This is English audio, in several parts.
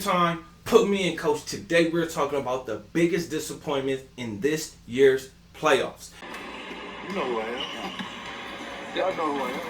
time, put me in, coach. Today we're talking about the biggest disappointment in this year's playoffs. You know who I am. Y'all know who I am.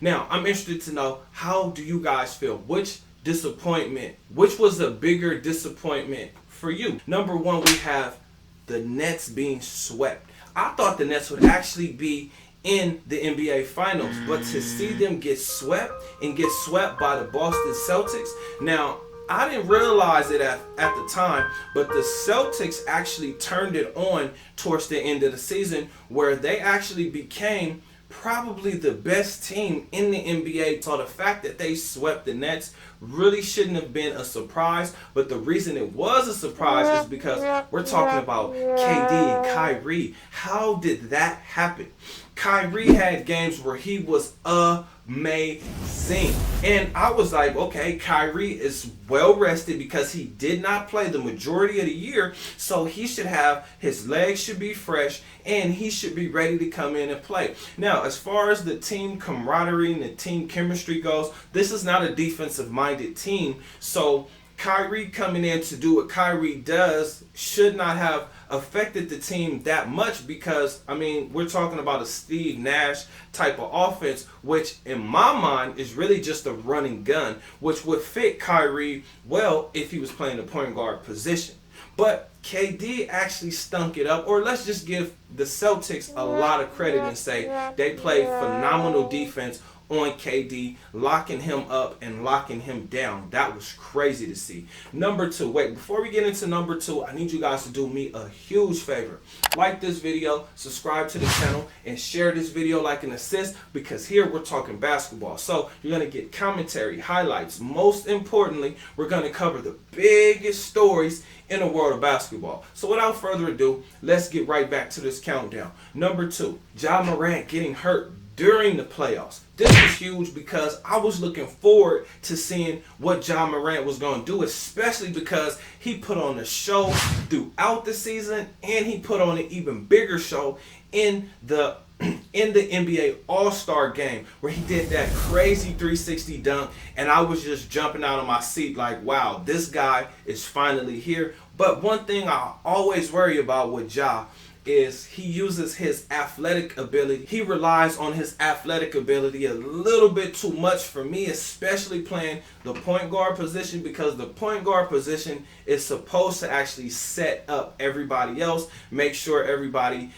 Now, I'm interested to know, how do you guys feel? Which was a bigger disappointment for you? Number one, we have the Nets being swept. I thought the Nets would actually be in the NBA Finals, but to see them get swept by the Boston Celtics. Now, I didn't realize it at the time, but the Celtics actually turned it on towards the end of the season, where they actually became probably the best team in the NBA. So the fact that they swept the Nets really shouldn't have been a surprise, but the reason it was a surprise is because we're talking about KD and Kyrie. How did that happen? Kyrie had games where he was amazing, and I was like, okay, Kyrie is well rested because he did not play the majority of the year, so he should have, his legs should be fresh, and he should be ready to come in and play. Now, as far as the team camaraderie and the team chemistry goes, this is not a defensive minded team, so Kyrie coming in to do what Kyrie does should not have affected the team that much, because, I mean, we're talking about a Steve Nash type of offense, which in my mind is really just a running gun, which would fit Kyrie well if he was playing the point guard position. But KD actually stunk it up, or let's just give the Celtics a lot of credit and say they played phenomenal defense on KD, locking him up and locking him down. That was crazy to see. Number two, before we get into number two, I need you guys to do me a huge favor. Like this video, subscribe to the channel, and share this video like an assist, because here we're talking basketball. So you're going to get commentary, highlights. Most importantly, we're going to cover the biggest stories in the world of basketball. So without further ado, let's get right back to this countdown. Number two, Ja Morant getting hurt during the playoffs. This was huge because I was looking forward to seeing what Ja Morant was going to do, especially because he put on a show throughout the season, and he put on an even bigger show in the NBA All-Star game, where he did that crazy 360 dunk, and I was just jumping out of my seat like, wow, this guy is finally here. But one thing I always worry about with Ja is he uses his athletic ability. He relies on his athletic ability a little bit too much for me, especially playing the point guard position, because the point guard position is supposed to actually set up everybody else, make sure everybody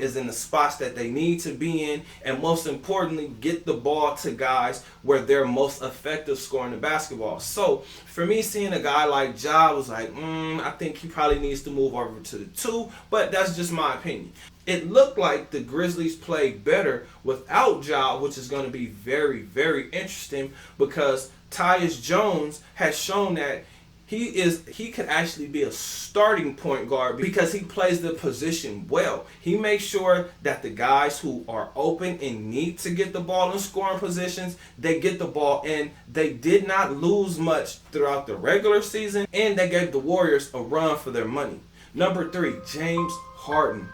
is in the spots that they need to be in, and most importantly, get the ball to guys where they're most effective scoring the basketball. So for me, seeing a guy like Ja was like, I think he probably needs to move over to the two, but that's just my opinion. It looked like the Grizzlies played better without Ja, which is going to be very, very interesting, because Tyus Jones has shown that he could actually be a starting point guard because he plays the position well. He makes sure that the guys who are open and need to get the ball in scoring positions, they get the ball, and they did not lose much throughout the regular season, and they gave the Warriors a run for their money. Number three, James Harden.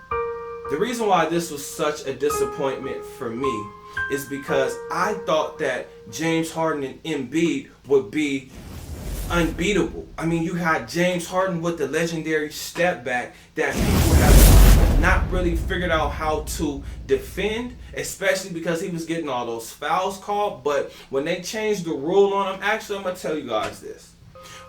The reason why this was such a disappointment for me is because I thought that James Harden and Embiid would be unbeatable. I mean, you had James Harden with the legendary step back that people have not really figured out how to defend, especially because he was getting all those fouls called. But when they changed the rule on him, actually, I'm going to tell you guys this.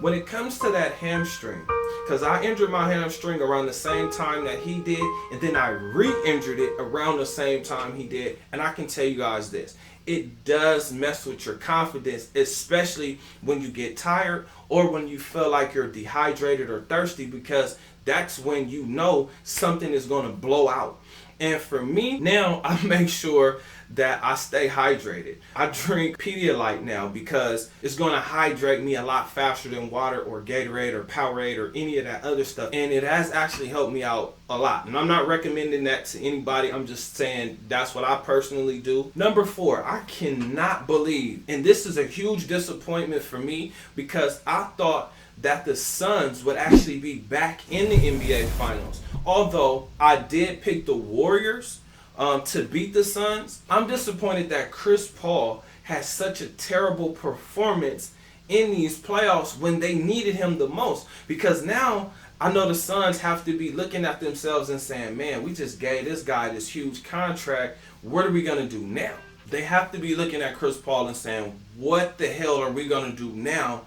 When it comes to that hamstring, because I injured my hamstring around the same time that he did, and then I re-injured it around the same time he did, and I can tell you guys this. It does mess with your confidence, especially when you get tired or when you feel like you're dehydrated or thirsty, because that's when you know something is going to blow out. And for me, now I make sure that I stay hydrated. I drink Pedialyte now because it's going to hydrate me a lot faster than water or Gatorade or Powerade or any of that other stuff. And it has actually helped me out a lot. And I'm not recommending that to anybody. I'm just saying that's what I personally do. Number four, I cannot believe, and this is a huge disappointment for me, because I thought that the Suns would actually be back in the NBA Finals. Although I did pick the Warriors to beat the Suns, I'm disappointed that Chris Paul had such a terrible performance in these playoffs when they needed him the most. Because now I know the Suns have to be looking at themselves and saying, man, we just gave this guy this huge contract. What are we going to do now? They have to be looking at Chris Paul and saying, what the hell are we going to do now?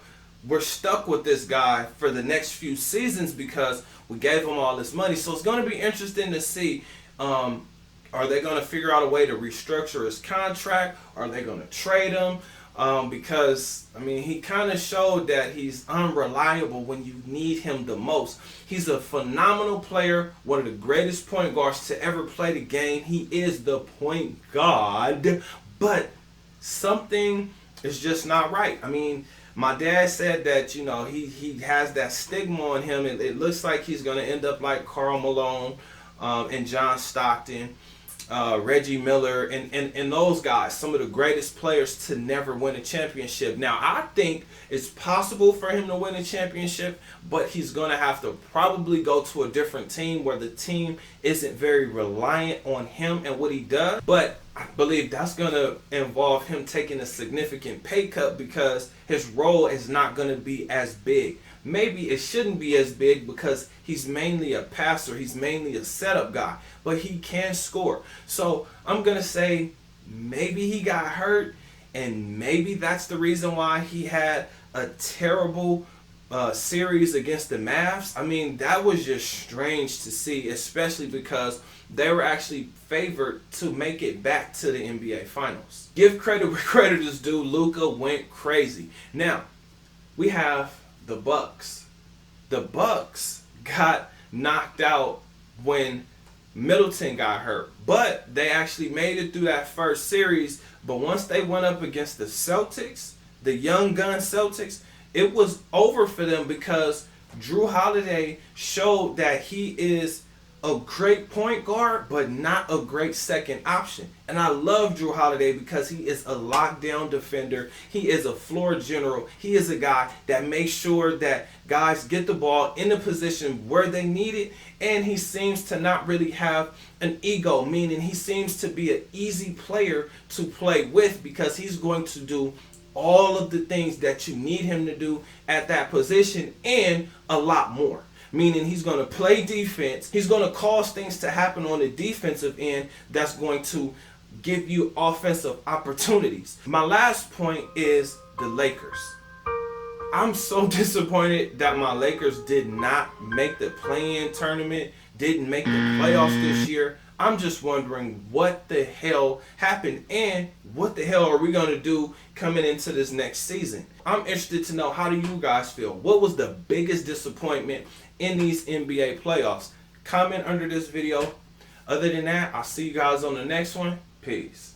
We're stuck with this guy for the next few seasons because we gave him all this money. So it's going to be interesting to see, are they going to figure out a way to restructure his contract? Are they going to trade him? Because, I mean, he kind of showed that he's unreliable when you need him the most. He's a phenomenal player, one of the greatest point guards to ever play the game. He is the point guard, but something is just not right. I mean, my dad said that, you know, he has that stigma on him, and it looks like he's going to end up like Karl Malone and John Stockton. Reggie Miller and those guys, some of the greatest players to never win a championship. Now, I think it's possible for him to win a championship, but he's going to have to probably go to a different team where the team isn't very reliant on him and what he does. But I believe that's going to involve him taking a significant pay cut because his role is not going to be as big. Maybe it shouldn't be as big because he's mainly a passer. He's mainly a setup guy, but he can score. So I'm going to say maybe he got hurt, and maybe that's the reason why he had a terrible series against the Mavs. I mean, that was just strange to see, especially because they were actually favored to make it back to the NBA Finals. Give credit where credit is due. Luka went crazy. Now, we have the Bucks. The Bucks got knocked out when Middleton got hurt, but they actually made it through that first series. But once they went up against the Celtics, the young gun Celtics, it was over for them because Drew Holiday showed that he is a great point guard, but not a great second option. And I love Drew Holiday because he is a lockdown defender. He is a floor general. He is a guy that makes sure that guys get the ball in the position where they need it. And he seems to not really have an ego, meaning he seems to be an easy player to play with because he's going to do all of the things that you need him to do at that position and a lot more. Meaning he's going to play defense. He's going to cause things to happen on the defensive end that's going to give you offensive opportunities. My last point is the Lakers. I'm so disappointed that my Lakers did not make the play-in tournament, didn't make the playoffs this year. I'm just wondering what the hell happened and what the hell are we going to do coming into this next season. I'm interested to know, how do you guys feel? What was the biggest disappointment in these NBA playoffs? Comment under this video. Other than that, I'll see you guys on the next one. Peace.